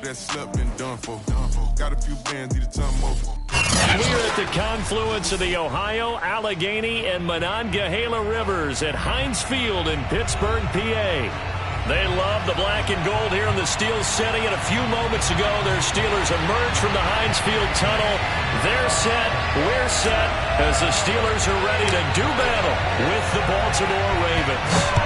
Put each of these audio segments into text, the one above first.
that slept and done for. Got a few bands, need a ton more. We're at the confluence of the Ohio, Allegheny, and Monongahela Rivers at Heinz Field in Pittsburgh, PA. They love the black and gold here in the Steel City, and a few moments ago, their Steelers emerged from the Heinz Field tunnel. They're set, we're set, as the Steelers are ready to do battle with the Baltimore Ravens.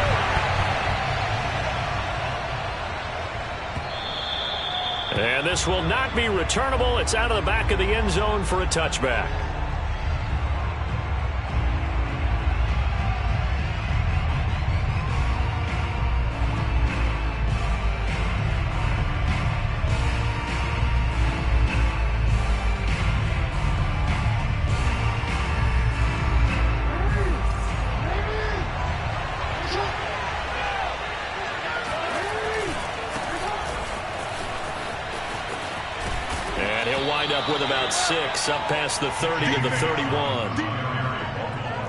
And this will not be returnable. It's out of the back of the end zone for a touchback. With about 6, up past the 30 to the 31. All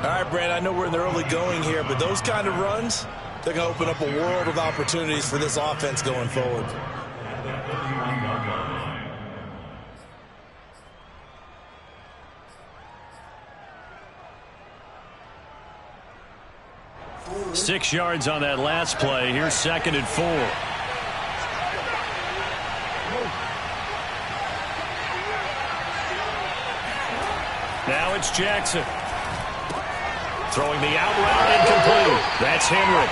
right, Brand, I know we're in the early going here, but those kind of runs, they're going to open up a world of opportunities for this offense going forward. Six yards on that last play. Here's 2nd and 4. Now it's Jackson. Throwing the out route incomplete. That's Henry.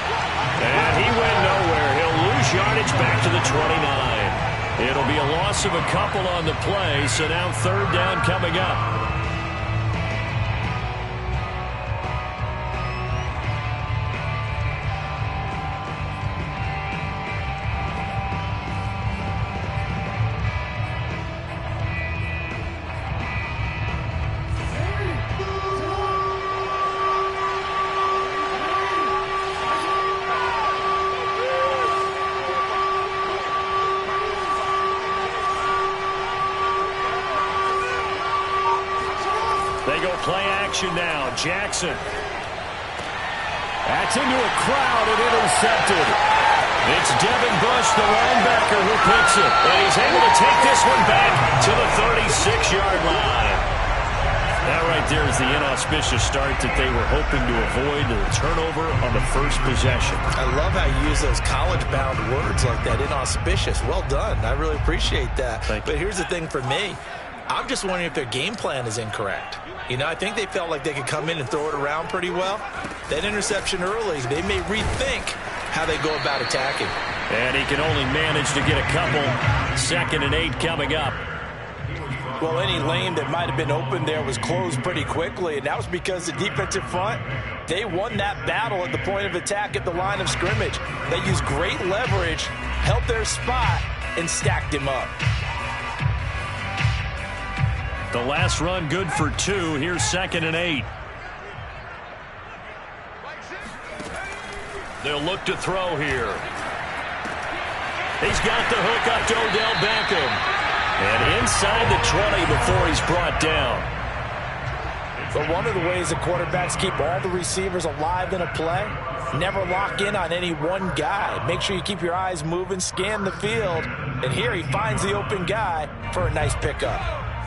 And he went nowhere. He'll lose yardage back to the 29. It'll be a loss of a couple on the play, so now 3rd down coming up. Play action now. Jackson. That's into a crowd and intercepted. It's Devin Bush, the linebacker, who picks it. And he's able to take this one back to the 36-yard line. That right there is the inauspicious start that they were hoping to avoid, the turnover on the first possession. I love how you use those college-bound words like that, inauspicious. Well done. I really appreciate that. But here's the thing for me. I'm just wondering if their game plan is incorrect. You know, I think they felt like they could come in and throw it around pretty well. That interception early, they may rethink how they go about attacking. And he can only manage to get a couple. 2nd and 8 coming up. Well, any lane that might have been open there was closed pretty quickly, and that was because the defensive front, they won that battle at the point of attack at the line of scrimmage. They used great leverage, held their spot, and stacked him up. The last run good for 2. Here's 2nd and 8. They'll look to throw here. He's got the hook up to Odell Beckham. And inside the 20 before he's brought down. But one of the ways that quarterbacks keep all the receivers alive in a play, never lock in on any one guy. Make sure you keep your eyes moving, scan the field. And here he finds the open guy for a nice pickup.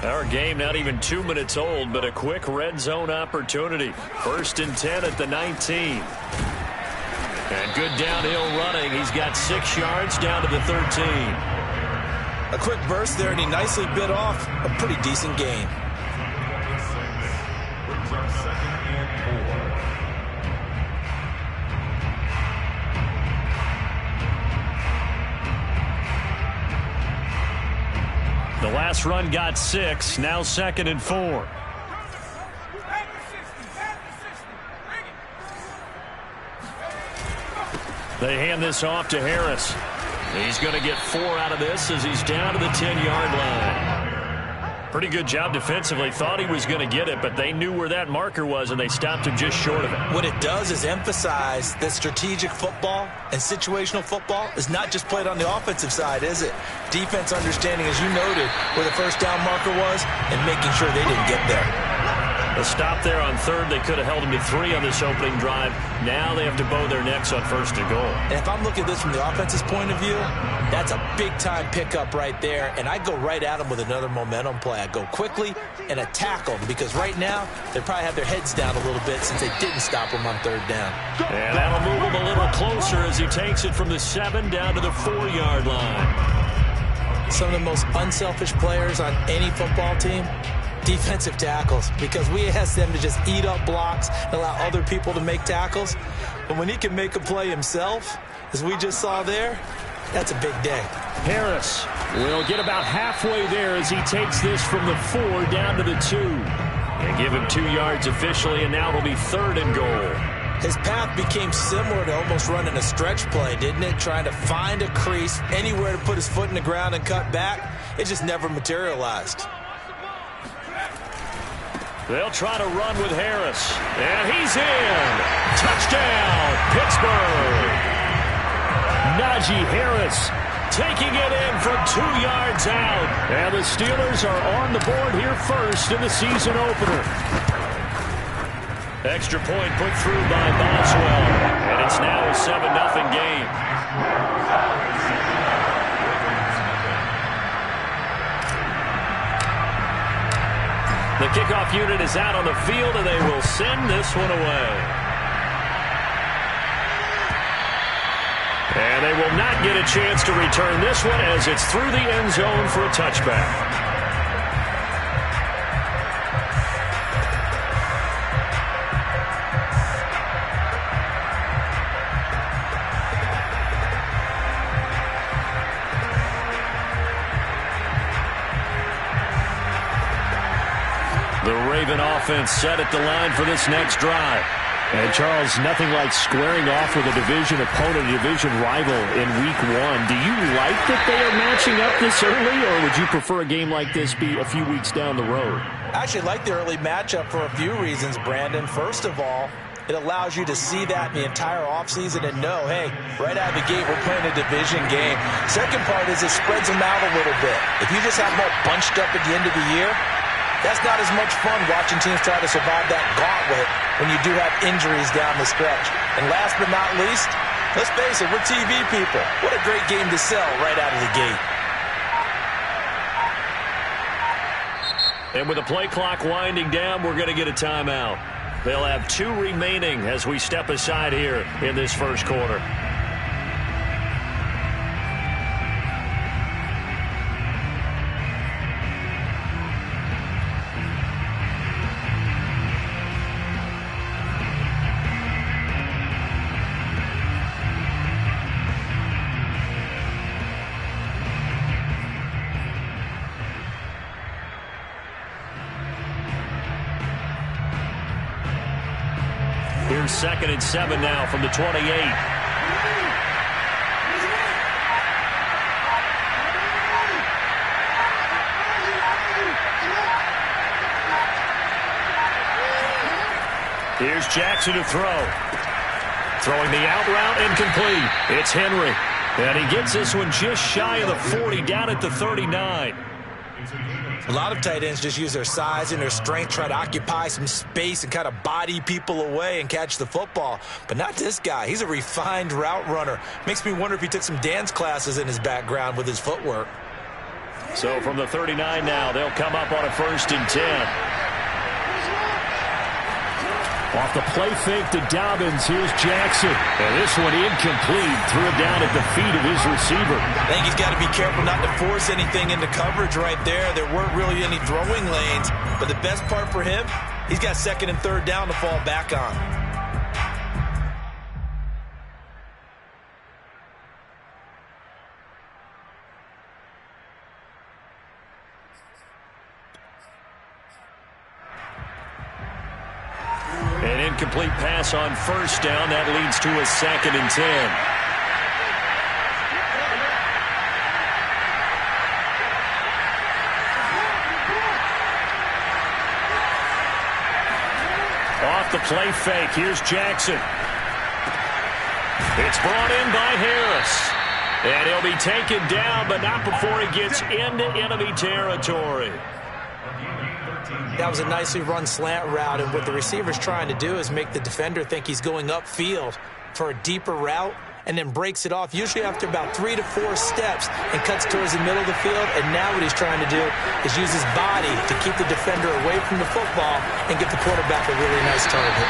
Our game not even 2 minutes old, but a quick red zone opportunity. 1st and 10 at the 19. And good downhill running. He's got 6 yards down to the 13. A quick burst there, and he nicely bit off a pretty decent gain. The last run got 6. Now 2nd and 4. They hand this off to Harris. He's going to get 4 out of this as he's down to the 10-yard line. Pretty good job defensively. Thought he was going to get it, but they knew where that marker was, and they stopped him just short of it. What it does is emphasize that strategic football and situational football is not just played on the offensive side, is it? Defense understanding, as you noted, where the first down marker was and making sure they didn't get there. A stop there on third. They could have held him to 3 on this opening drive. Now they have to bow their necks on first and goal. And if I'm looking at this from the offense's point of view, that's a big-time pickup right there. And I go right at them with another momentum play. I go quickly and attack them because right now they probably have their heads down a little bit since they didn't stop them on third down. And that'll move him a little closer as he takes it from the 7 down to the 4-yard line. Some of the most unselfish players on any football team, defensive tackles, because we ask them to just eat up blocks and allow other people to make tackles. But when he can make a play himself, as we just saw there, that's a big day. Harris will get about halfway there as he takes this from the 4 down to the 2. And give him 2 yards officially, and now it'll be 3rd and goal. His path became similar to almost running a stretch play, didn't it? Trying to find a crease, anywhere to put his foot in the ground and cut back. It just never materialized. They'll try to run with Harris. And he's in. Touchdown, Pittsburgh. Najee Harris taking it in from 2 yards out. And the Steelers are on the board here first in the season opener. Extra point put through by Boswell. And it's now a 7-0 game. The kickoff unit is out on the field, and they will send this one away. And they will not get a chance to return this one as it's through the end zone for a touchback. Offense set at the line for this next drive. And Charles, nothing like squaring off with a division opponent, a division rival in week 1. Do you like that they are matching up this early, or would you prefer a game like this be a few weeks down the road? I actually like the early matchup for a few reasons, Brandon. First of all, it allows you to see that in the entire offseason and know, hey, right out of the gate, we're playing a division game. Second part is it spreads them out a little bit. If you just have them all bunched up at the end of the year, that's not as much fun watching teams try to survive that gauntlet when you do have injuries down the stretch. And last but not least, let's face it, we're TV people. What a great game to sell right out of the gate. And with the play clock winding down, we're going to get a timeout. They'll have 2 remaining as we step aside here in this first quarter. Here's 2nd and 7 now from the 28. Here's Jackson to throw. Throwing the out route, incomplete. It's Henry. And he gets this one just shy of the 40, down at the 39. A lot of tight ends just use their size and their strength, try to occupy some space and kind of body people away and catch the football. But not this guy. He's a refined route runner. Makes me wonder if he took some dance classes in his background with his footwork. So from the 39 now, they'll come up on a 1st and 10. Off the play fake to Dobbins, here's Jackson. And this one incomplete, threw it down at the feet of his receiver. I think he's got to be careful not to force anything into coverage right there. There weren't really any throwing lanes. But the best part for him, he's got 2nd and 3rd down to fall back on. An incomplete pass on 1st down. That leads to a 2nd and 10. Off the play fake, here's Jackson. It's brought in by Harris. And he'll be taken down, but not before he gets into enemy territory. That was a nicely run slant route, and what the receiver's trying to do is make the defender think he's going upfield for a deeper route, and then breaks it off, usually after about 3 to 4 steps, and cuts towards the middle of the field. And now what he's trying to do is use his body to keep the defender away from the football and get the quarterback a really nice target.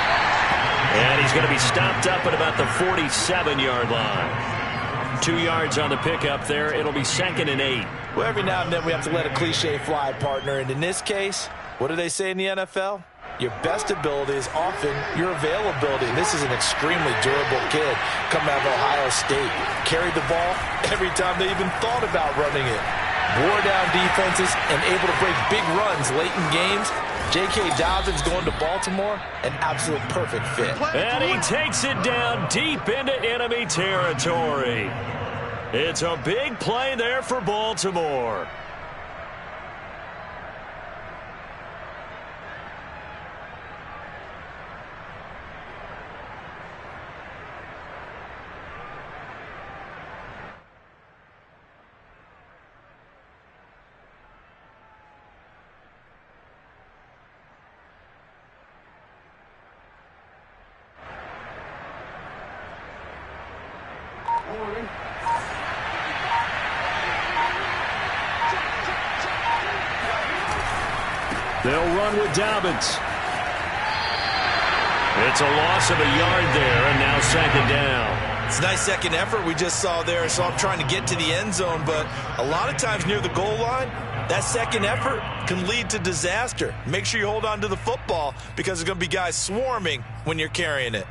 And he's going to be stopped up at about the 47-yard line. 2 yards on the pickup there. It'll be 2nd and 8. Well, every now and then we have to let a cliche fly, partner. And in this case, what do they say in the NFL? Your best ability is often your availability. And this is an extremely durable kid coming out of Ohio State. Carried the ball every time they even thought about running it. Wore down defenses and able to break big runs late in games. J.K. Dobbins going to Baltimore, an absolute perfect fit. And he takes it down deep into enemy territory. It's a big play there for Baltimore. They'll run with Dobbins. It's a loss of a yard there, and now 2nd down. It's a nice second effort we just saw there. So I'm trying to get to the end zone, but a lot of times near the goal line, that second effort can lead to disaster. Make sure you hold on to the football because there's going to be guys swarming when you're carrying it.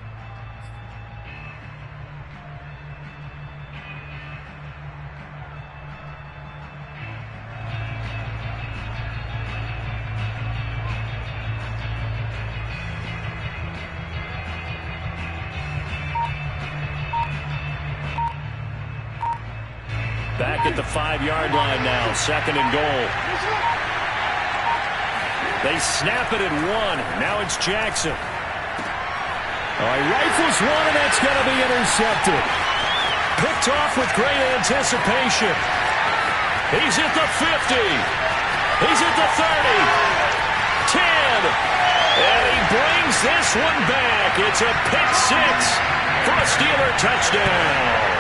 Back at the 5-yard line now, 2nd and goal. They snap it at 1. Now it's Jackson. All right, rifles one, and that's going to be intercepted. Picked off with great anticipation. He's at the 50. He's at the 30. 10. And he brings this one back. It's a pick 6 for a Steeler touchdown.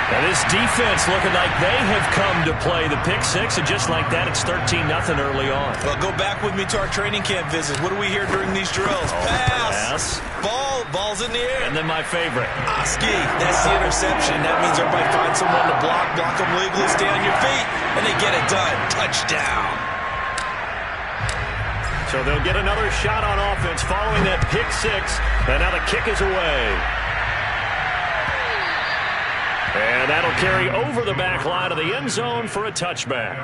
And this defense looking like they have come to play the pick 6, and just like that, it's 13-0 early on. Well, go back with me to our training camp visits. What do we hear during these drills? Pass. Ball's in the air. And then my favorite. Oski, that's the interception. That means everybody finds someone to block them legally, stay on your feet, and they get it done. Touchdown. So they'll get another shot on offense following that pick 6, and now the kick is away. And that'll carry over the back line of the end zone for a touchback.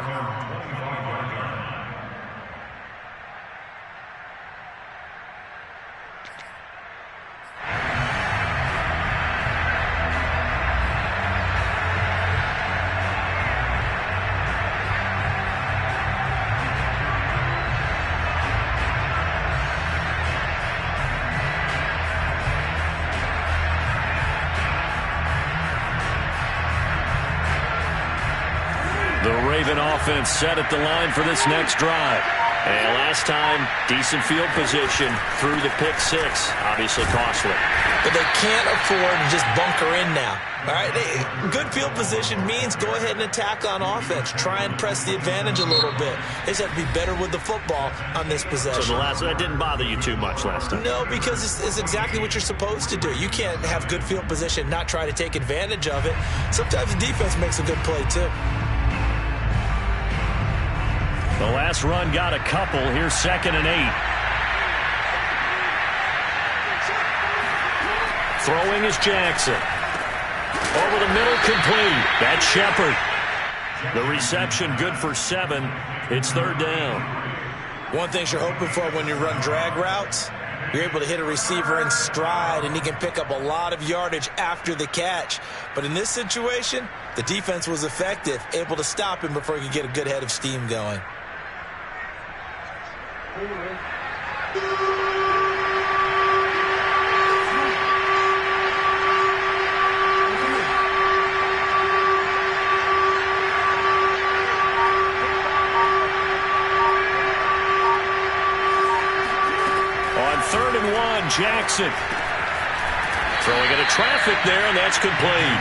Raven offense set at the line for this next drive. And last time, decent field position through the pick 6. Obviously costly. But they can't afford to just bunker in now. All right, good field position means go ahead and attack on offense. Try and press the advantage a little bit. They just have to be better with the football on this possession. So that didn't bother you too much last time? No, because it's exactly what you're supposed to do. You can't have good field position, not try to take advantage of it. Sometimes the defense makes a good play, too. The last run got a couple. Here's 2nd and 8. Throwing is Jackson. Over the middle, complete. That's Shepard. The reception good for 7. It's 3rd down. One thing you're hoping for when you run drag routes, you're able to hit a receiver in stride, and he can pick up a lot of yardage after the catch. But in this situation, the defense was effective, able to stop him before he could get a good head of steam going. Jackson. Throwing into traffic there, and that's complete.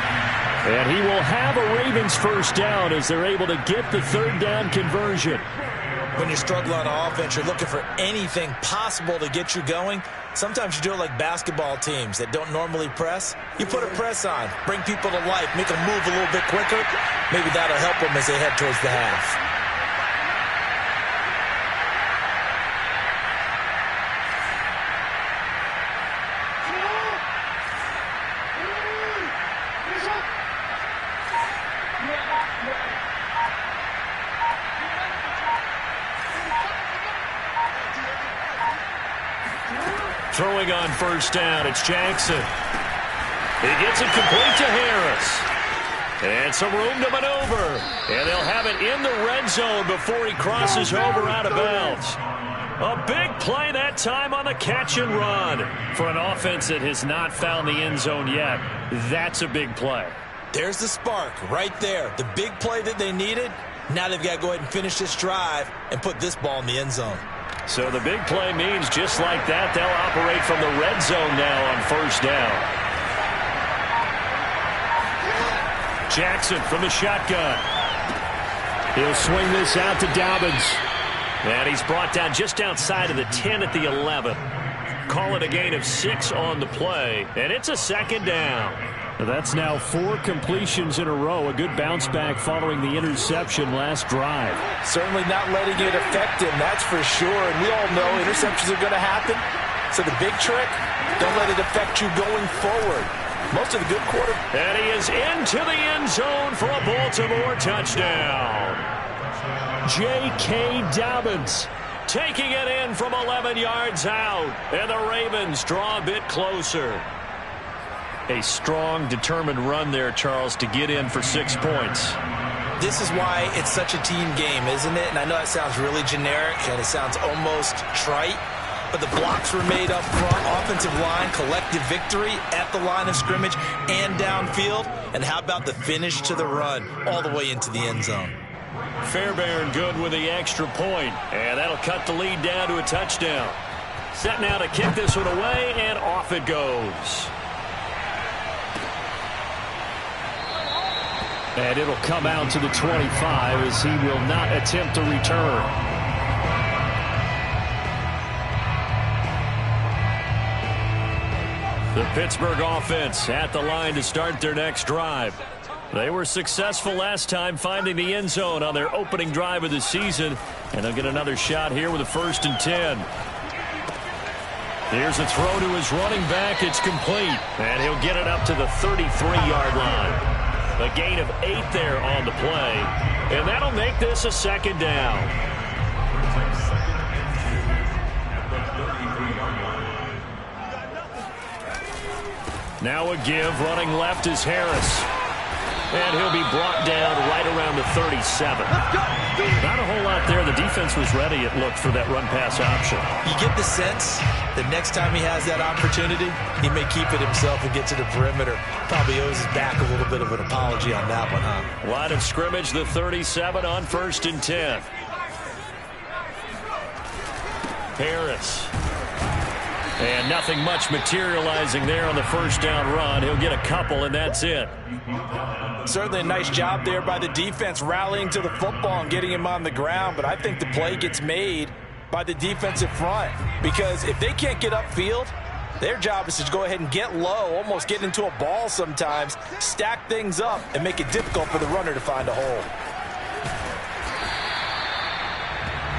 And he will have a Ravens first down as they're able to get the third down conversion. When you struggle on offense, you're looking for anything possible to get you going. Sometimes you do it like basketball teams that don't normally press. You put a press on, bring people to life, make them move a little bit quicker. Maybe that'll help them as they head towards the half. Throwing on first down, it's Jackson. He gets it complete to Harris. And some room to maneuver. And they'll have it in the red zone before he crosses over out of bounds. A big play that time on the catch and run. For an offense that has not found the end zone yet, that's a big play. There's the spark right there. The big play that they needed. Now they've got to go ahead and finish this drive and put this ball in the end zone. So the big play means just like that, they'll operate from the red zone now on first down. Jackson from the shotgun. He'll swing this out to Dobbins. And he's brought down just outside of the 10 at the 11. Call it a gain of 6 on the play, and it's a second down. That's now 4 completions in a row. A good bounce back following the interception last drive. Certainly not letting it affect him, that's for sure. And we all know interceptions are going to happen. So the big trick, don't let it affect you going forward. Most of the good quarter. And he is into the end zone for a Baltimore touchdown. J.K. Dobbins taking it in from 11 yards out. And the Ravens draw a bit closer. A strong, determined run there, Charles, to get in for 6 points. This is why it's such a team game, isn't it? And I know that sounds really generic and it sounds almost trite, but the blocks were made up front, offensive line, collective victory at the line of scrimmage and downfield. And how about the finish to the run all the way into the end zone? Fairbairn good with the extra point, and that'll cut the lead down to a touchdown. Set now to kick this one away, and off it goes. And it'll come out to the 25 as he will not attempt to return. The Pittsburgh offense at the line to start their next drive. They were successful last time finding the end zone on their opening drive of the season. And they'll get another shot here with a 1st and 10. Here's a throw to his running back. It's complete. And he'll get it up to the 33-yard line. A gain of 8 there on the play. And that'll make this a second down. Now a give. Running left is Harris. And he'll be brought down right around the 37. Not a whole lot there. The defense was ready, it looked, for that run-pass option. You get the sense that next time he has that opportunity, he may keep it himself and get to the perimeter. Probably owes his back a little bit of an apology on that one, huh? Line of scrimmage, the 37 on 1st and 10. Harris. And nothing much materializing there on the first down run. He'll get a couple, and that's it. Certainly a nice job there by the defense rallying to the football and getting him on the ground, but I think the play gets made by the defensive front because if they can't get upfield, their job is to go ahead and get low, almost get into a ball sometimes, stack things up, and make it difficult for the runner to find a hole.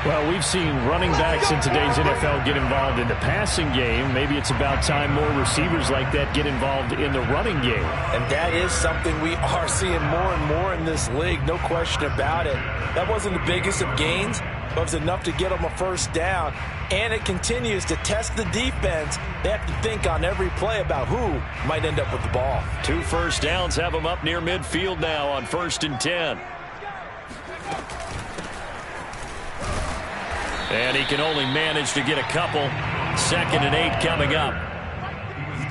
Well, we've seen running backs in today's NFL get involved in the passing game. Maybe it's about time more receivers like that get involved in the running game. And that is something we are seeing more and more in this league, no question about it. That wasn't the biggest of gains, but it was enough to get them a first down. And it continues to test the defense. They have to think on every play about who might end up with the ball. 2 first downs have them up near midfield now on 1st and 10. And he can only manage to get a couple. 2nd and 8 coming up.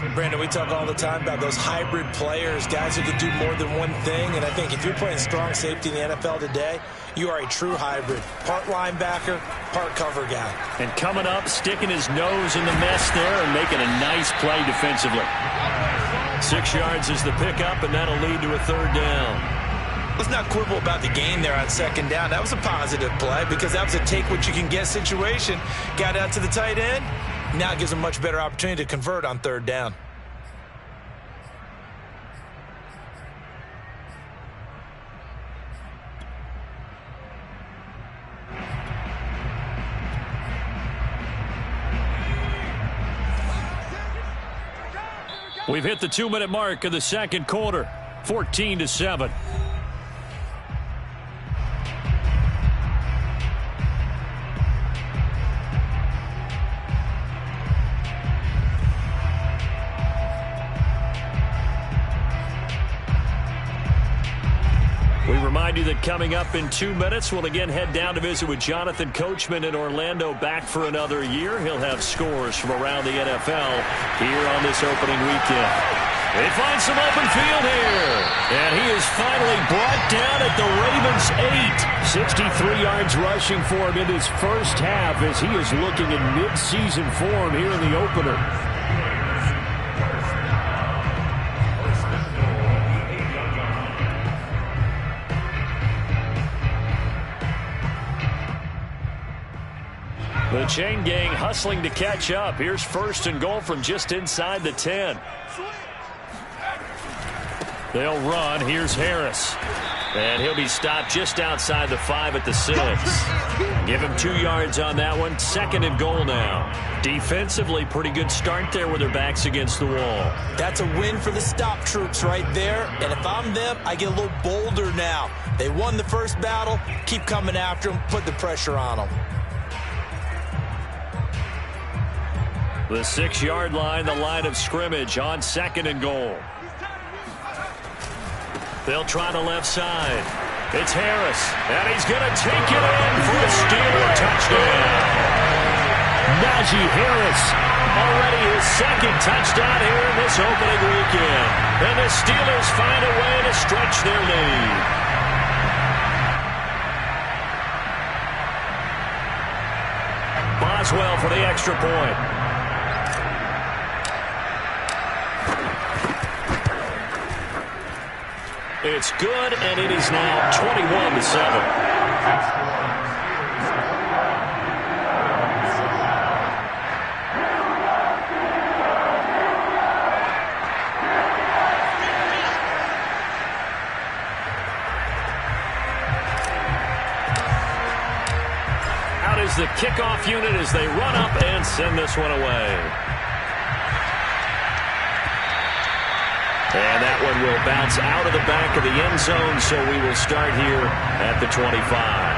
Brandon, we talk all the time about those hybrid players, guys who can do more than one thing. And I think if you're playing strong safety in the NFL today, you are a true hybrid. Part linebacker, part cover guy. And coming up, sticking his nose in the mess there and making a nice play defensively. 6 yards is the pickup, and that'll lead to a third down. Let's not quibble about the gain there on second down. That was a positive play because that was a take-what-you-can-get situation. Got out to the tight end. Now it gives a much better opportunity to convert on third down. We've hit the 2-minute mark of the second quarter. 14-7. We remind you that coming up in 2 minutes, we'll again head down to visit with Jonathan Coachman in Orlando, back for another year. He'll have scores from around the NFL here on this opening weekend. They find some open field here, and he is finally brought down at the Ravens' 8. 63 yards rushing for him in his first half as he is looking in mid-season form here in the opener. The chain gang hustling to catch up. Here's 1st and goal from just inside the 10. They'll run. Here's Harris. And he'll be stopped just outside the 5 at the 6. Give him 2 yards on that one. 2nd and goal now. Defensively, pretty good start there with their backs against the wall. That's a win for the stop troops right there. And if I'm them, I get a little bolder now. They won the first battle. Keep coming after them. Put the pressure on them. The 6-yard line, the line of scrimmage on 2nd and goal. They'll try the left side. It's Harris, and he's going to take it in for a Steeler touchdown. Najee Harris, already his 2nd touchdown here in this opening weekend. And the Steelers find a way to stretch their lead. Boswell for the extra point. It's good, and it is now 21-7. Out is the kickoff unit as they run up and send this one away. And that one will bounce out of the back of the end zone, so we will start here at the 25.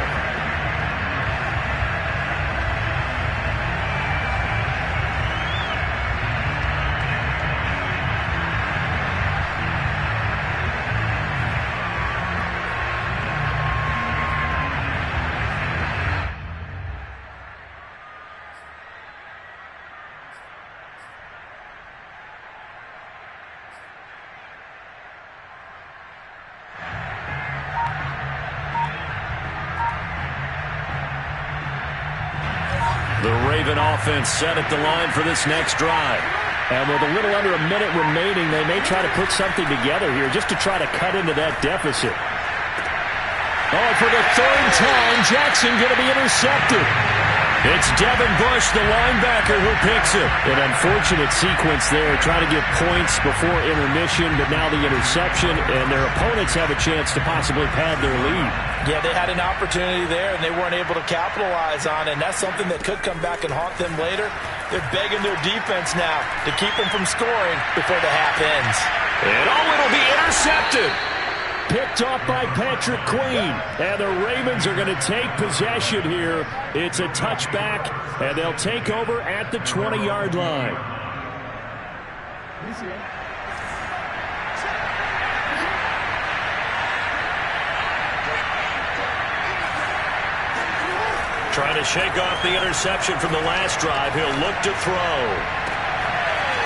The Raven offense set at the line for this next drive. And with a little under a minute remaining, they may try to put something together here just to try to cut into that deficit. Oh, for the 3rd time, Jackson going to be intercepted. It's Devin Bush, the linebacker, who picks it. An unfortunate sequence there, trying to get points before intermission, but now the interception, and their opponents have a chance to possibly pad their lead. Yeah, they had an opportunity there, and they weren't able to capitalize on it, and that's something that could come back and haunt them later. They're begging their defense now to keep them from scoring before the half ends. And it'll be intercepted. Picked off by Patrick Queen. And the Ravens are going to take possession here. It's a touchback, and they'll take over at the 20-yard line. Trying to shake off the interception from the last drive. He'll look to throw.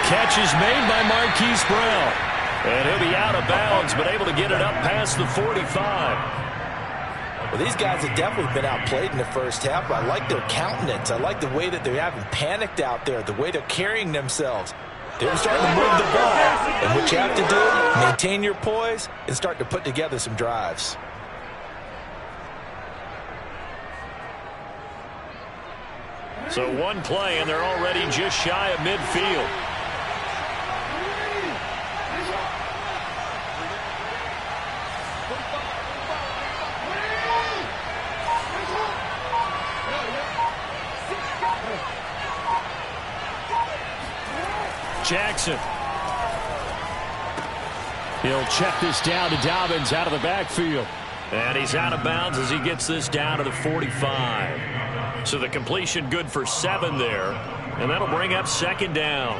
catch is made by Marquise Brown. And he'll be out of bounds, but able to get it up past the 45. Well, these guys have definitely been outplayed in the first half, but I like their countenance. I like the way that they haven't panicked out there, the way they're carrying themselves. They're starting to move the ball. And what you have to do, maintain your poise and start to put together some drives. So one play, and they're already just shy of midfield. Jackson. He'll check this down to Dobbins out of the backfield. And he's out of bounds as he gets this down to the 45. So the completion good for 7 there. And that'll bring up second down.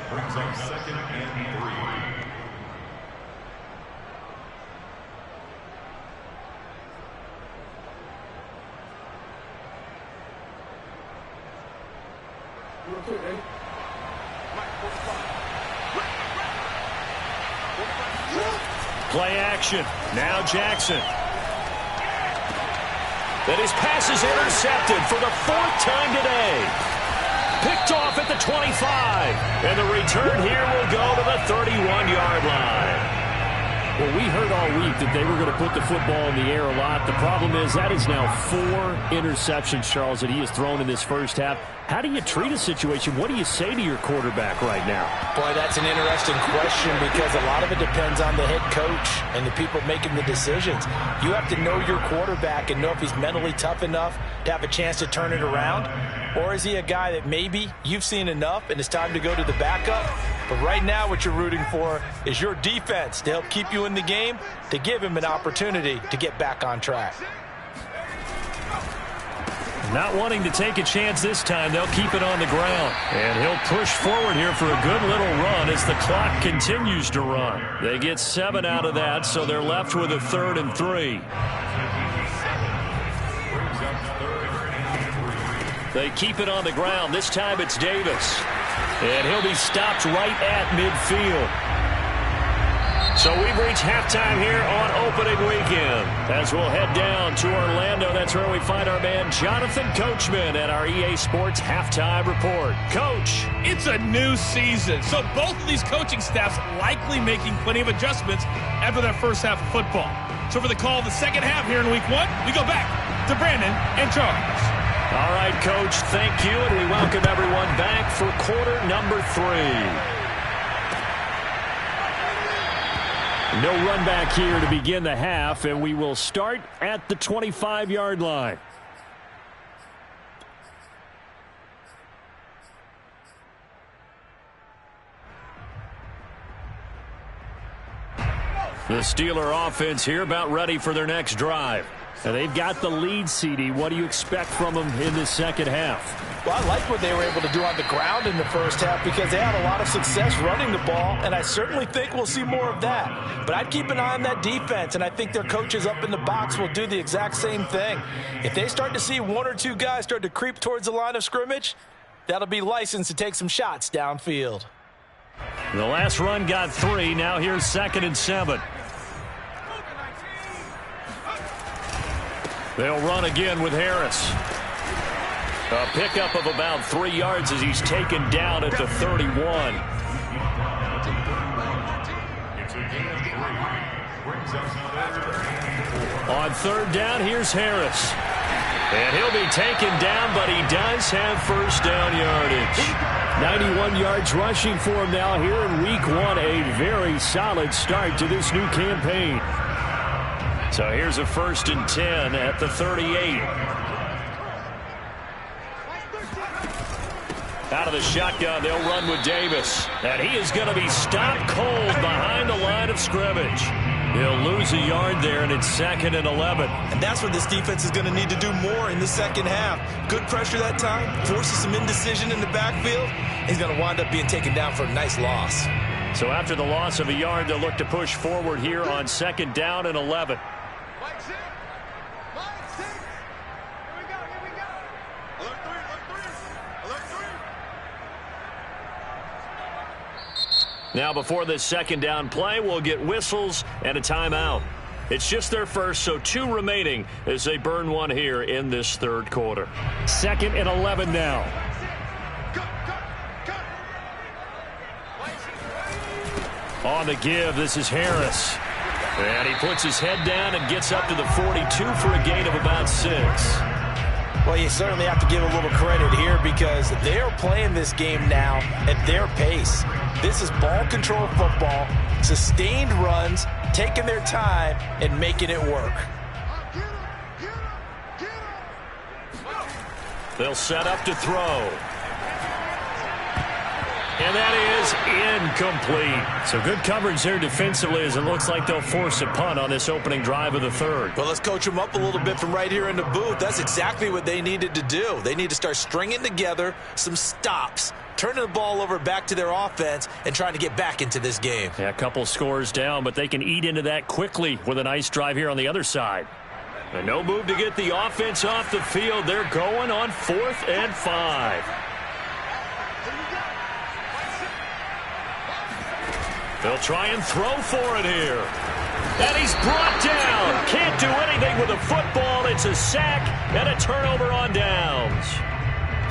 Brings up second and 3. Play action. Now Jackson. And his pass is intercepted for the 4th time today. Picked off at the 25. And the return here will go to the 31-yard line. Well, we heard all week that they were going to put the football in the air a lot. The problem is that is now 4 interceptions, Charles, that he has thrown in this first half. How do you treat a situation? What do you say to your quarterback right now? Boy, that's an interesting question because a lot of it depends on the head coach and the people making the decisions. You have to know your quarterback and know if he's mentally tough enough to have a chance to turn it around. Or is he a guy that maybe you've seen enough and it's time to go to the backup? But right now what you're rooting for is your defense to help keep you in the game, to give him an opportunity to get back on track. Not wanting to take a chance this time, they'll keep it on the ground. And he'll push forward here for a good little run as the clock continues to run. They get 7 out of that, so they're left with a 3rd and 3. They keep it on the ground. This time it's Davis. And he'll be stopped right at midfield. So we've reached halftime here on opening weekend. As we'll head down to Orlando, that's where we find our man Jonathan Coachman at our EA Sports Halftime Report. Coach. It's a new season, so both of these coaching staffs likely making plenty of adjustments after their first half of football. So for the call of the second half here in week 1, we go back to Brandon and Charles. All right, Coach, thank you, and we welcome everyone back for quarter number 3. No run back here to begin the half, and we will start at the 25-yard line. The Steeler offense here about ready for their next drive. And they've got the lead, CD. What do you expect from them in this second half? Well, I like what they were able to do on the ground in the first half because they had a lot of success running the ball, and I certainly think we'll see more of that. But I'd keep an eye on that defense, and I think their coaches up in the box will do the exact same thing. If they start to see 1 or 2 guys start to creep towards the line of scrimmage, that'll be licensed to take some shots downfield. The last run got 3. Now here's 2nd and 7. They'll run again with Harris. A pickup of about 3 yards as he's taken down at the 31. On 3rd down, here's Harris. And he'll be taken down, but he does have first down yardage. 91 yards rushing for him now here in week 1. A very solid start to this new campaign. So here's a 1st and 10 at the 38. Out of the shotgun, they'll run with Davis. And he is going to be stopped cold behind the line of scrimmage. He'll lose a yard there, and it's 2nd and 11. And that's what this defense is going to need to do more in the second half. Good pressure that time, forces some indecision in the backfield. He's going to wind up being taken down for a nice loss. So after the loss of a yard, they'll look to push forward here on 2nd down and 11. Now, before this second down play, we'll get whistles and a timeout. It's just their first, so 2 remaining as they burn one here in this third quarter. 2nd and 11 now. On the give, this is Harris. And he puts his head down and gets up to the 42 for a gain of about 6. Well, you certainly have to give a little credit here because they are playing this game now at their pace. This is ball control football, sustained runs, taking their time and making it work. They'll set up to throw. And that is incomplete. So good coverage there defensively as it looks like they'll force a punt on this opening drive of the third. Well, let's coach them up a little bit from right here in the booth. That's exactly what they needed to do. They need to start stringing together some stops, turning the ball over back to their offense, and trying to get back into this game. Yeah, a couple scores down, but they can eat into that quickly with a nice drive here on the other side. And no move to get the offense off the field. They're going on 4th and 5. They'll try and throw for it here. And he's brought down. Can't do anything with the football. It's a sack and a turnover on downs.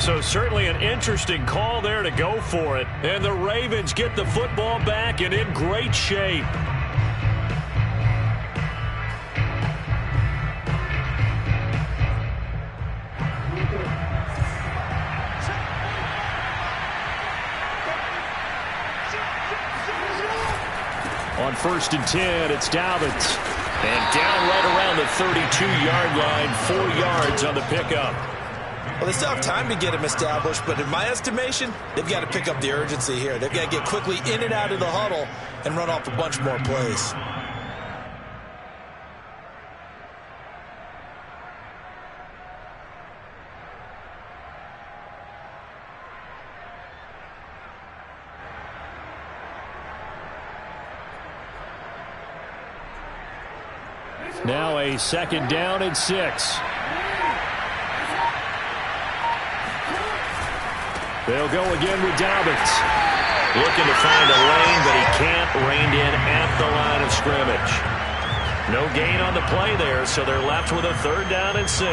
So certainly an interesting call there to go for it. And the Ravens get the football back and in great shape. On 1st and 10, it's Dobbins. And down right around the 32-yard line, 4 yards on the pickup. Well, they still have time to get him established, but in my estimation, they've got to pick up the urgency here. They've got to get quickly in and out of the huddle and run off a bunch more plays. Now a 2nd down and 6. They'll go again with Dobbins. Looking to find a lane, but he can't. Reined in at the line of scrimmage. No gain on the play there, so they're left with a 3rd down and 6.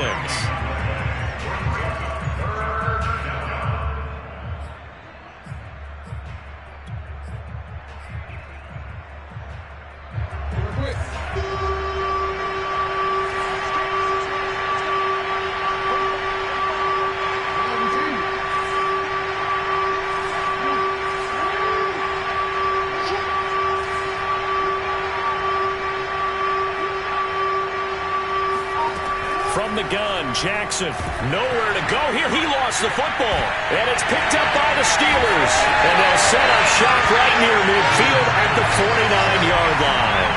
From the gun, Jackson, nowhere to go here. He lost the football, and it's picked up by the Steelers. And they'll set up shop right near midfield at the 49-yard line.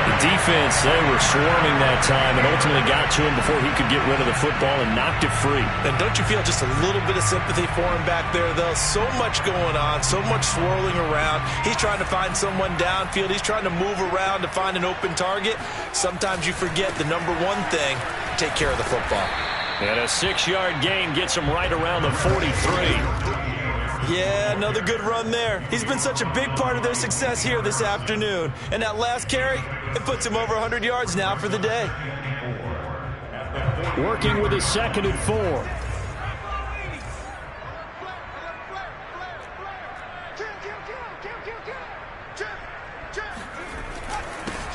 The defense, they were swarming that time and ultimately got to him before he could get rid of the football and knocked it free. And don't you feel just a little bit of sympathy for him back there, though? So much going on, so much swirling around. He's trying to find someone downfield. He's trying to move around to find an open target. Sometimes you forget the number one thing, take care of the football. And a 6-yard gain gets him right around the 43. Yeah, another good run there. He's been such a big part of their success here this afternoon. And that last carry, it puts him over 100 yards now for the day. Working with his 2nd and 4.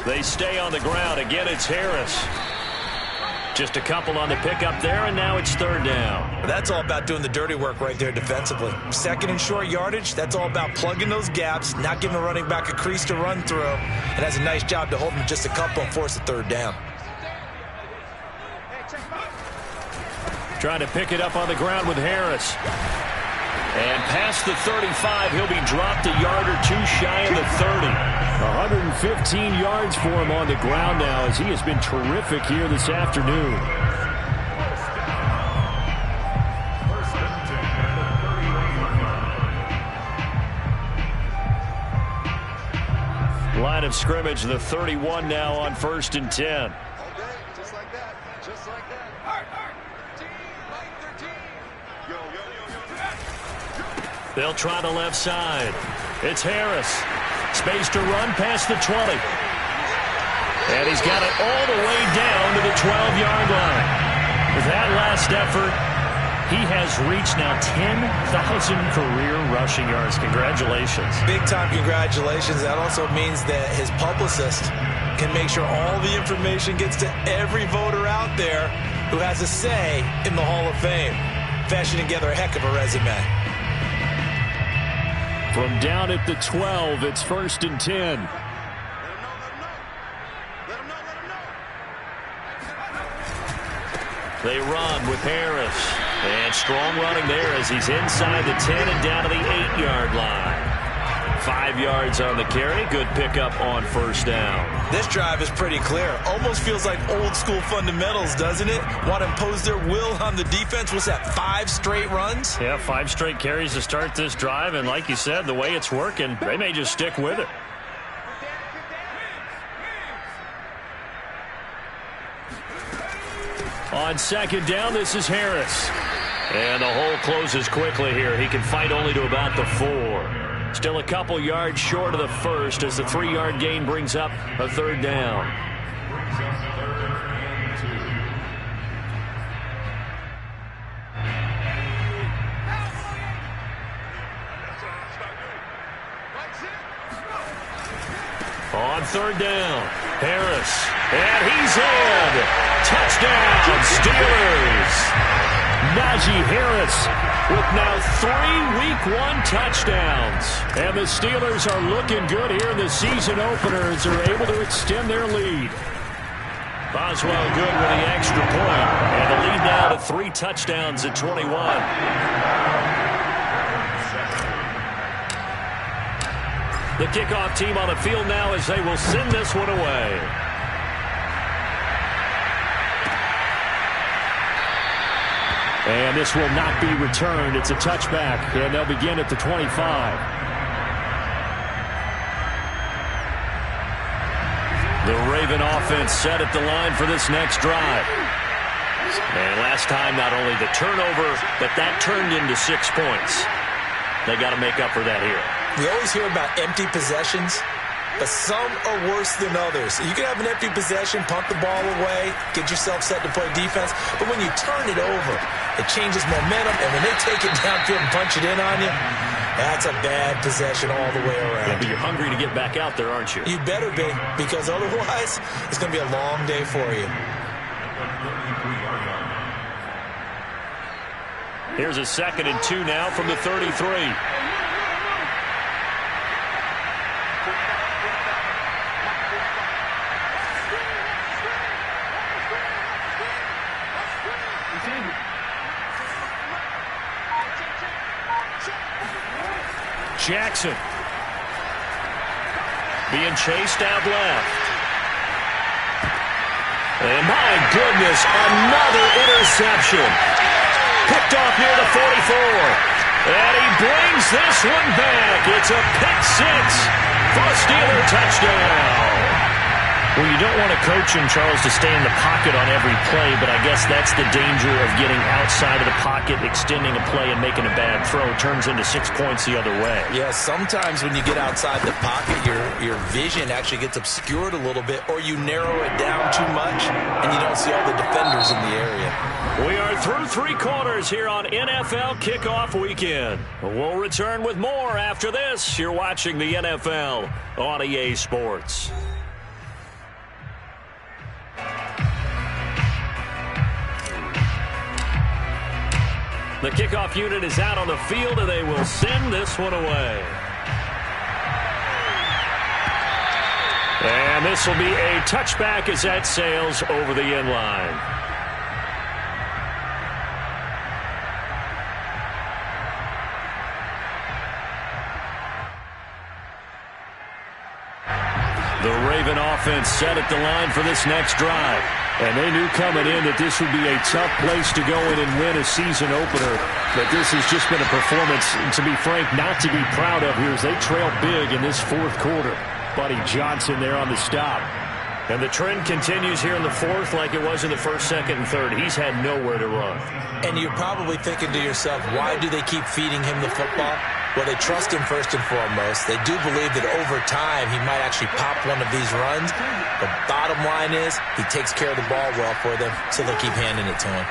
They stay on the ground. Again, it's Harris. Just a couple on the pickup there, and now it's 3rd down. That's all about doing the dirty work right there defensively. 2nd and short yardage, that's all about plugging those gaps, not giving a running back a crease to run through, and has a nice job to hold him just a couple and force a 3rd down. Trying to pick it up on the ground with Harris. And past the 35, he'll be dropped a yard or two shy of the 30. 115 yards for him on the ground now as he has been terrific here this afternoon. Line of scrimmage, the 31 now on 1st and 10. Just like that. Just like that. They'll try the left side. It's Harris. space to run past the 20. And he's got it all the way down to the 12-yard line. With that last effort, he has reached now 10,000 career rushing yards. Congratulations. Big-time congratulations. That also means that his publicist can make sure all the information gets to every voter out there who has a say in the Hall of Fame. Fashioning together a heck of a resume. From down at the 12, it's 1st and 10. They run with Harris. And strong running there as he's inside the 10 and down to the 8-yard line. 5 yards on the carry. Good pickup on first down. This drive is pretty clear. Almost feels like old school fundamentals, doesn't it? Want to impose their will on the defense. What's that, 5 straight runs? Yeah, 5 straight carries to start this drive. And like you said, the way it's working, they may just stick with it. On second down, this is Harris. And the hole closes quickly here. He can fight only to about the 4. Still a couple yards short of the first as the 3-yard gain brings up a 3rd down. On 3rd down, Harris. And he's in. Touchdown, Steelers. Najee Harris with now 3 Week 1 touchdowns. And the Steelers are looking good here in the season opener as they're able to extend their lead. Boswell good with the extra point. And the lead now to 3 touchdowns at 21. The kickoff team on the field now as they will send this one away. And this will not be returned. It's a touchback, and they'll begin at the 25. The Raven offense set at the line for this next drive. And last time, not only the turnover, but that turned into 6 points. They got to make up for that here. We always hear about empty possessions, but some are worse than others. You can have an empty possession, pump the ball away, get yourself set to play defense, but when you turn it over, it changes momentum, and when they take it downfield and punch it in on you, that's a bad possession all the way around. Yeah, but you're hungry to get back out there, aren't you? You better be, because otherwise it's going to be a long day for you. Here's a 2nd and 2 now from the 33. Jackson being chased out left. And my goodness, another interception. Picked off near the 44. And he brings this one back. It's a pick 6 for a Steeler touchdown. Well, you don't want a coach in, Charles, to stay in the pocket on every play, but I guess that's the danger of getting outside of the pocket, extending a play, and making a bad throw. It turns into 6 points the other way. Yeah, sometimes when you get outside the pocket, your vision actually gets obscured a little bit, or you narrow it down too much, and you don't see all the defenders in the area. We are through 3 quarters here on NFL Kickoff Weekend. We'll return with more after this. You're watching the NFL on EA Sports. The kickoff unit is out on the field, and they will send this one away. And this will be a touchback as that sails over the end line. The Raven offense set at the line for this next drive. And they knew coming in that this would be a tough place to go in and win a season opener. But this has just been a performance, to be frank, not to be proud of here as they trail big in this 4th quarter. Buddy Johnson there on the stop. And the trend continues here in the 4th like it was in the 1st, 2nd, and 3rd. He's had nowhere to run. And you're probably thinking to yourself, why do they keep feeding him the football? Well, they trust him first and foremost. They do believe that over time he might actually pop one of these runs. The bottom line is he takes care of the ball well for them, so they'll keep handing it to him.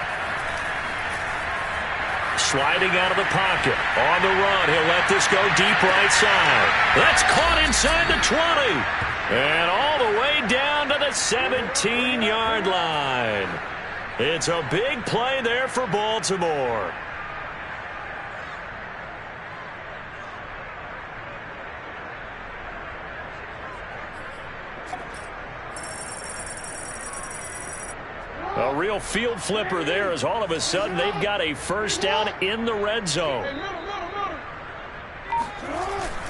Sliding out of the pocket. On the run, he'll let this go deep right side. That's caught inside the 20. And all the way down to the 17-yard line. It's a big play there for Baltimore. A real field flipper there as all of a sudden they've got a first down in the red zone.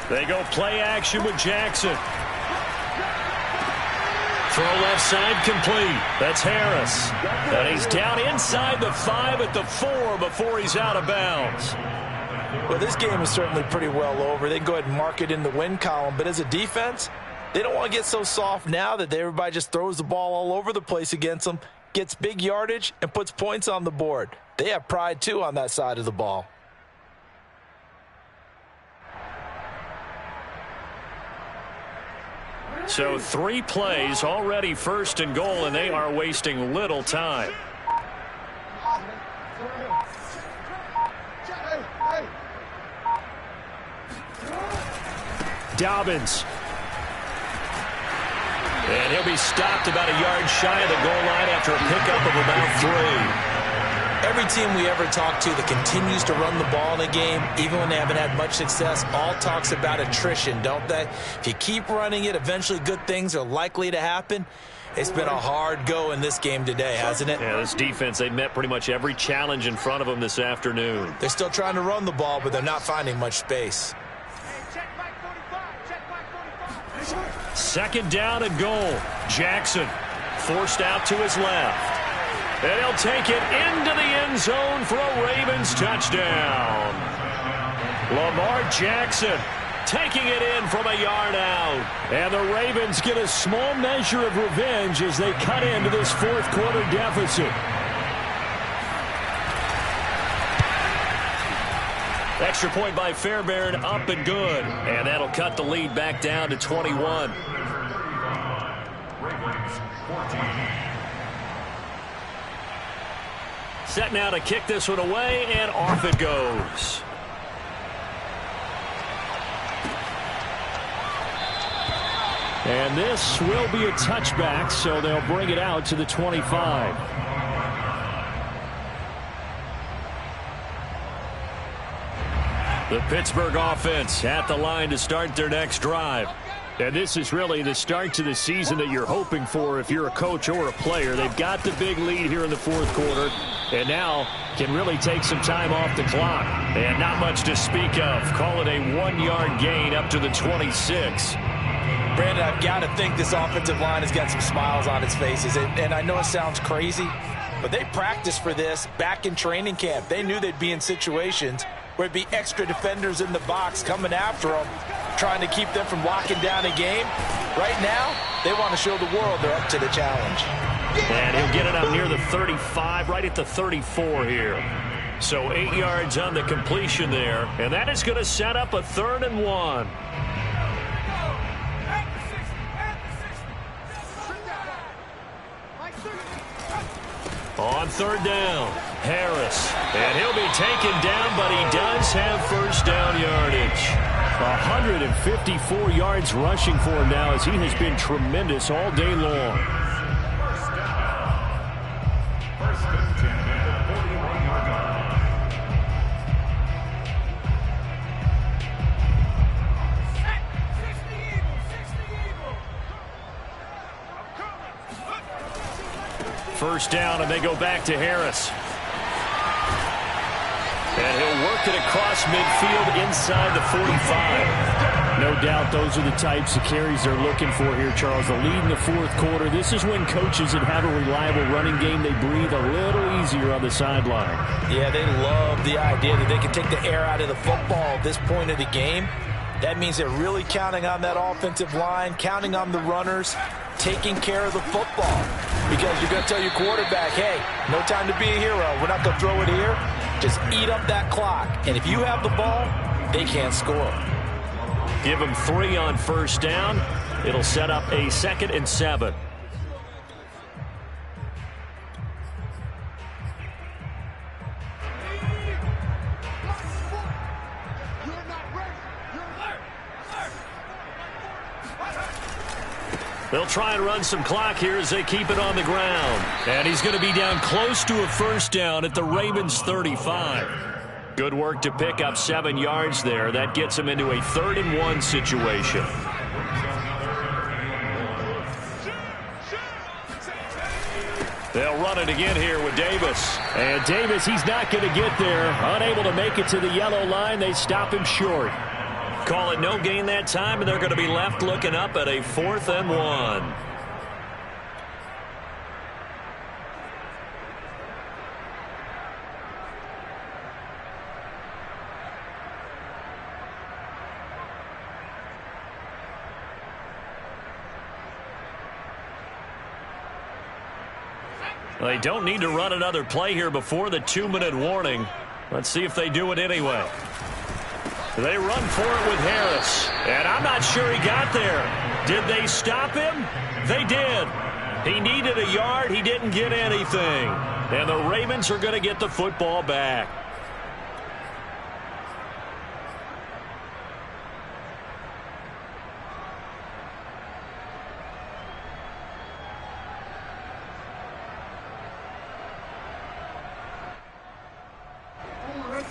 They go play action with Jackson. Throw left side complete. That's Harris. And he's down inside the 5 at the 4 before he's out of bounds. Well, this game is certainly pretty well over. They can go ahead and mark it in the win column. But as a defense, they don't want to get so soft now that everybody just throws the ball all over the place against them, gets big yardage, and puts points on the board. They have pride, too, on that side of the ball. So 3 plays, already first and goal, and they are wasting little time. Dobbins. And he'll be stopped about a yard shy of the goal line after a pickup of about 3. Every team we ever talk to that continues to run the ball in a game, even when they haven't had much success, all talks about attrition, don't they? If you keep running it, eventually good things are likely to happen. It's been a hard go in this game today, hasn't it? Yeah, this defense, they met pretty much every challenge in front of them this afternoon. They're still trying to run the ball, but they're not finding much space. Second down and goal. Jackson forced out to his left. And he'll take it into the end zone for a Ravens touchdown. Lamar Jackson taking it in from a yard out. And the Ravens get a small measure of revenge as they cut into this fourth quarter deficit. Extra point by Fairbairn, up and good. And that'll cut the lead back down to 21. Set now to kick this one away, and off it goes. And this will be a touchback, so they'll bring it out to the 25. The Pittsburgh offense at the line to start their next drive. And this is really the start to the season that you're hoping for if you're a coach or a player. They've got the big lead here in the fourth quarter, and now can really take some time off the clock. And not much to speak of. Call it a 1-yard gain up to the 26. Brandon, I've got to think this offensive line has got some smiles on its faces. And I know it sounds crazy, but they practiced for this back in training camp. They knew they'd be in situations where it'd be extra defenders in the box coming after them, trying to keep them from locking down a game. Right now, they want to show the world they're up to the challenge. And he'll get it up near the 35, right at the 34 here. So 8 yards on the completion there, and that is going to set up a 3rd and 1. On 3rd down, Harris. And he'll be taken down, but he does have first down yardage. 154 yards rushing for him now as he has been tremendous all day long. First down, and they go back to Harris. And he'll work it across midfield inside the 45. No doubt those are the types of carries they're looking for here, Charles. The lead in the fourth quarter. This is when coaches that have a reliable running game, they breathe a little easier on the sideline. Yeah, they love the idea that they can take the air out of the football at this point of the game. That means they're really counting on that offensive line, counting on the runners, taking care of the football. Because you're going to tell your quarterback, hey, no time to be a hero. We're not going to throw it here. Just eat up that clock. And if you have the ball, they can't score. Give them 3 on first down. It'll set up a 2nd and 7. They'll try and run some clock here as they keep it on the ground. And he's going to be down close to a first down at the Ravens 35. Good work to pick up 7 yards there. That gets him into a 3rd and 1 situation. They'll run it again here with Davis. And Davis, he's not going to get there. Unable to make it to the yellow line. They stop him short. Call it no gain that time, and they're going to be left looking up at a 4th and 1. They don't need to run another play here before the 2-minute warning. Let's see if they do it anyway. They run for it with Harris. And I'm not sure he got there. Did they stop him? They did. He needed a yard. He didn't get anything. And the Ravens are going to get the football back.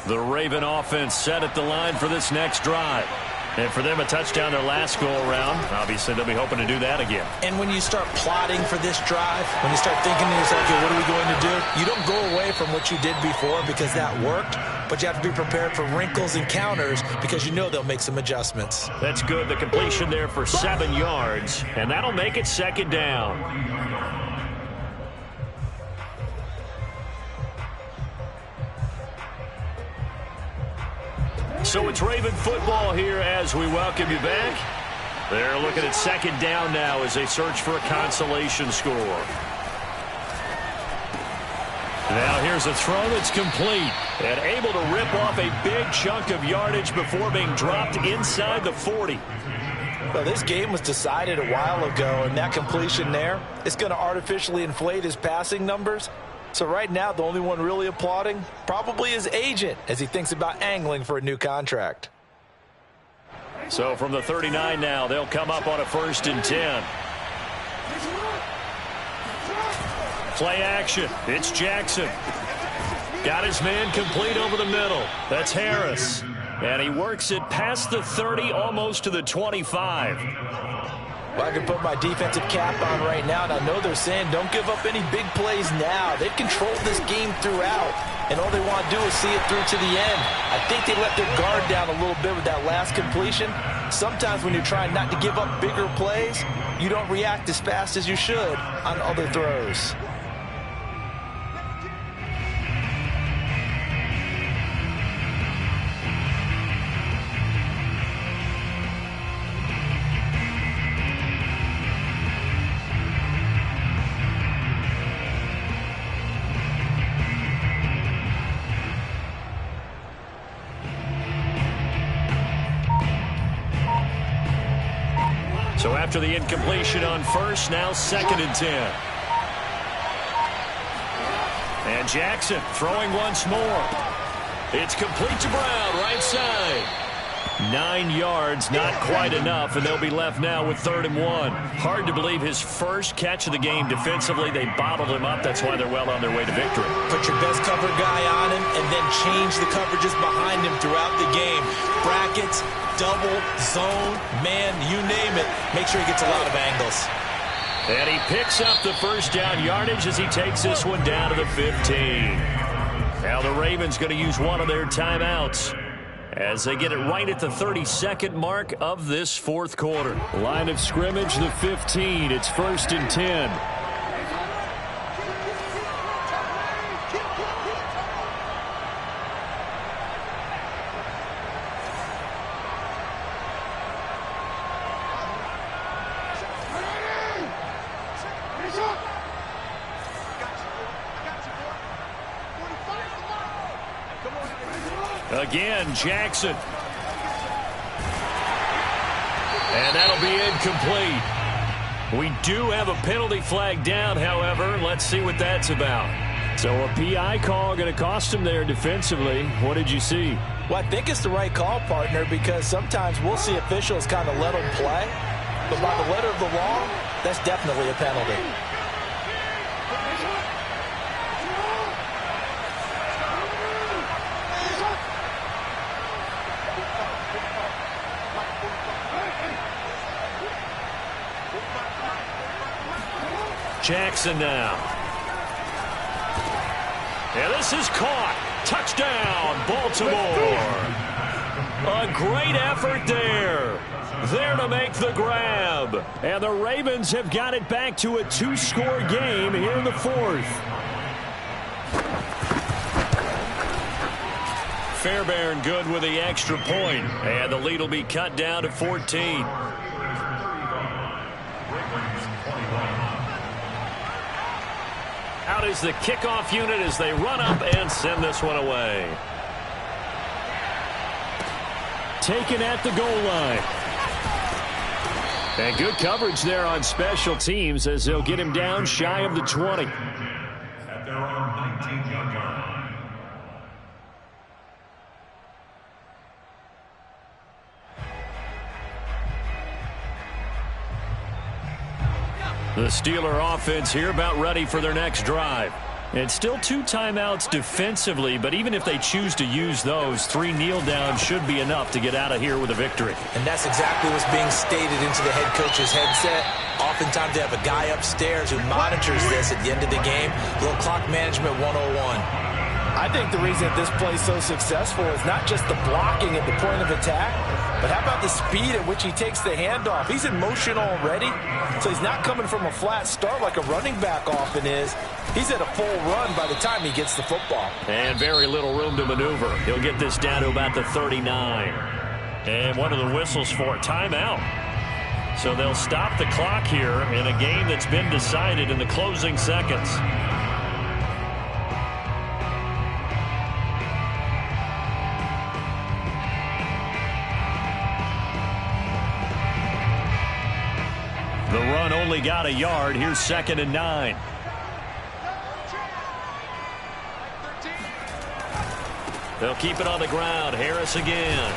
The Raven offense set at the line for this next drive. And for them, a touchdown their last go-around. Obviously, they'll be hoping to do that again. And when you start plotting for this drive, when you start thinking to yourself, okay, what are we going to do? You don't go away from what you did before because that worked, but you have to be prepared for wrinkles and counters because you know they'll make some adjustments. That's good. The completion there for 7 yards, and that'll make it 2nd down. So it's Raven football here as we welcome you back. They're looking at 2nd down now as they search for a consolation score. Now here's a throw that's complete and able to rip off a big chunk of yardage before being dropped inside the 40. Well, this game was decided a while ago, and that completion there is going to artificially inflate his passing numbers. So right now, the only one really applauding probably his agent as he thinks about angling for a new contract. So from the 39 now, they'll come up on a 1st and 10. Play action. It's Jackson. Got his man complete over the middle. That's Harris. And he works it past the 30, almost to the 25. Well, I can put my defensive cap on right now, and I know they're saying don't give up any big plays now. They've controlled this game throughout, and all they want to do is see it through to the end. I think they let their guard down a little bit with that last completion. Sometimes when you're trying not to give up bigger plays, you don't react as fast as you should on other throws. So after the incompletion on 1st, now 2nd and 10. And Jackson throwing once more. It's complete to Brown, right side. 9 yards, not quite enough, and they'll be left now with 3rd and 1. Hard to believe his first catch of the game defensively. They bottled him up. That's why they're well on their way to victory. Put your best cover guy on him and then change the coverages behind him throughout the game. Brackets, double, zone, man, you name it. Make sure he gets a lot of angles. And he picks up the 1st down yardage as he takes this one down to the 15. Now the Ravens going to use one of their timeouts as they get it right at the 32nd mark of this 4th quarter. Line of scrimmage, the 15. It's 1st and 10. Again, Jackson. And that'll be incomplete. We do have a penalty flag down, however. Let's see what that's about. So a PI call going to cost him there defensively. What did you see? Well, I think it's the right call, partner, because sometimes we'll see officials kind of let them play. But by the letter of the law, that's definitely a penalty. Jackson now. And this is caught. Touchdown, Baltimore. A great effort there. There to make the grab. And the Ravens have got it back to a 2-score game here in the fourth. Fairbairn good with the extra point. And the lead will be cut down to 14. Out is the kickoff unit as they run up and send this one away. Taken at the goal line. And good coverage there on special teams as they'll get him down shy of the 20. At their own 19-yard line. The Steeler offense here about ready for their next drive. And still 2 timeouts defensively, but even if they choose to use those, 3 kneel downs should be enough to get out of here with a victory. And that's exactly what's being stated into the head coach's headset. Oftentimes they have a guy upstairs who monitors this at the end of the game. A little clock management 101. I think the reason that this play is so successful is not just the blocking at the point of attack, but how about the speed at which he takes the handoff? He's in motion already, so he's not coming from a flat start like a running back often is. He's at a full run by the time he gets the football. And very little room to maneuver. He'll get this down to about the 39. And one of the whistles for a timeout. So they'll stop the clock here in a game that's been decided in the closing seconds. The run only got a yard. Here's 2nd and 9. They'll keep it on the ground. Harris again.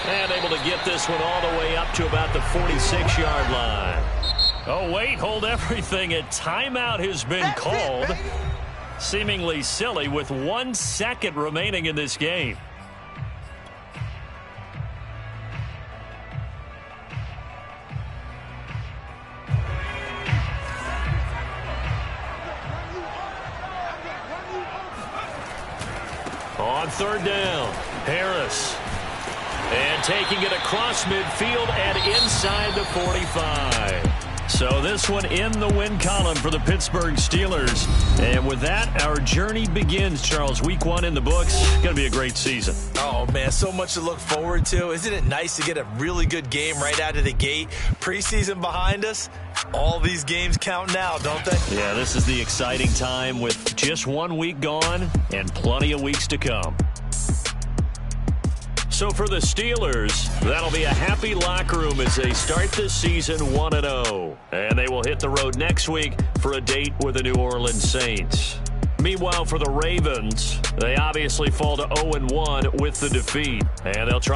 And able to get this one all the way up to about the 46-yard line. Oh, wait, hold everything. A timeout has been called. Seemingly silly with 1 second remaining in this game. On 3rd down, Harris. And taking it across midfield and inside the 45. So this one in the win column for the Pittsburgh Steelers. And with that, our journey begins, Charles. Week 1 in the books. Going to be a great season. Oh, man, so much to look forward to. Isn't it nice to get a really good game right out of the gate? Preseason behind us. All these games count now, don't they? Yeah, this is the exciting time with just 1 week gone and plenty of weeks to come. So for the Steelers, that'll be a happy locker room as they start this season 1-0. And they will hit the road next week for a date with the New Orleans Saints. Meanwhile, for the Ravens, they obviously fall to 0-1 with the defeat. And they'll try